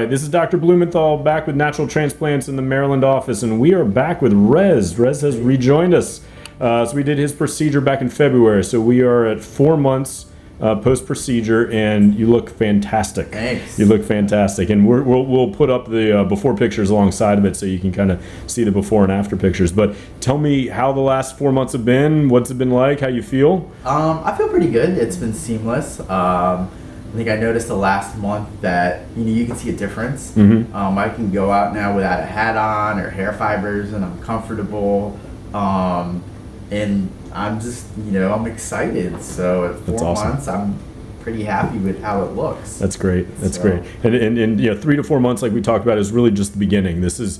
right, this is Dr. Blumenthal back with Natural Transplants in the Maryland office, and we are back with Rez. Rez has rejoined us. So we did his procedure back in February, so we are at 4 months post-procedure, and you look fantastic. Thanks. You look fantastic, and we'll put up the before pictures alongside of it so you can kind of see the before and after pictures. But tell me how the last 4 months have been. What's it been like? How you feel? I feel pretty good. It's been seamless. I think I noticed the last month that you can see a difference. Mm-hmm. I can go out now without a hat on or hair fibers, and I'm comfortable. And I'm just, I'm excited. So at 4 months, I'm pretty happy with how it looks. That's great. That's great. And 3 to 4 months, like we talked about, is really just the beginning. This is,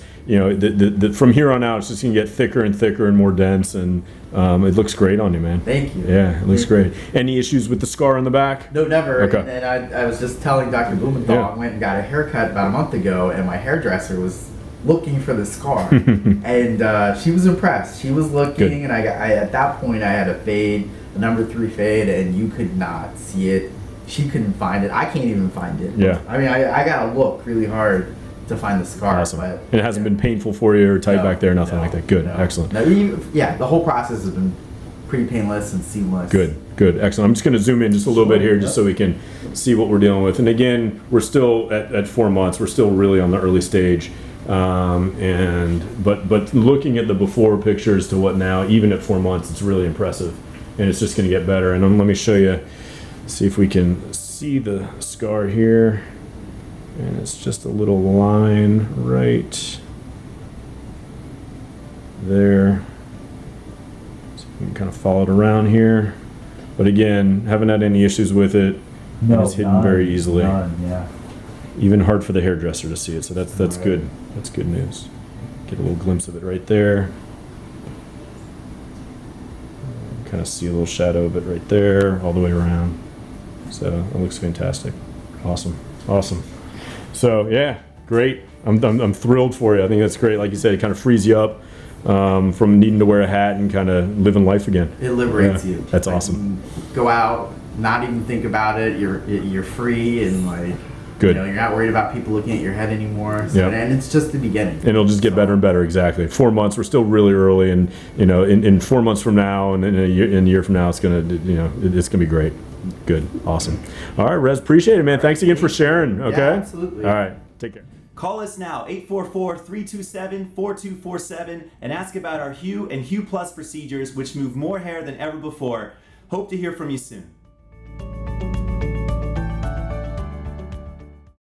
from here on out, it's just gonna get thicker and thicker and more dense, and it looks great on you, man. Thank you. Yeah, it looks great. Any issues with the scar on the back? No, never. Okay. And I was just telling Dr. Blumenthal, I went and got a haircut about a month ago, and my hairdresser was looking for the scar, and she was impressed. She was looking, and I at that point I had a fade, a number 3 fade, and you could not see it. She couldn't find it. I can't even find it. Yeah. I mean, I gotta look really hard to find the scar. Awesome. But And it hasn't been painful for you or tight back there, nothing like that. Good, excellent. No, the whole process has been pretty painless and seamless. Good, excellent. I'm just going to zoom in just a little bit here just so we can see what we're dealing with. And again, we're still at 4 months. We're still really on the early stage. But looking at the before pictures to what now, even at 4 months, it's really impressive, and it's just going to get better. And let me show you, see if we can see the scar here, and it's just a little line right there. So you can kind of follow it around here, but again, haven't had any issues with it. No, it's hidden very easily. None, yeah. Even hard for the hairdresser to see it, so that's Right. good. That's good news. Get a little glimpse of it right there. Kind of see a little shadow of it right there, all the way around. So it looks fantastic. Awesome. So yeah, great. I'm thrilled for you. I think that's great. Like you said, it kind of frees you up from needing to wear a hat and kind of living life again. It liberates you. That's awesome. Go out, not even think about it. You're free, and like. Good. You're not worried about people looking at your head anymore. So, and it's just the beginning. And it'll just get better and better, exactly. 4 months, we're still really early, and in 4 months from now and in a year from now, it's gonna be great. Good, awesome. All right, Rez, appreciate it, man. Thanks again for sharing. Okay. Yeah, absolutely. All right, take care. Call us now, 844-327-4247, and ask about our Hue and Hue Plus procedures, which move more hair than ever before. Hope to hear from you soon.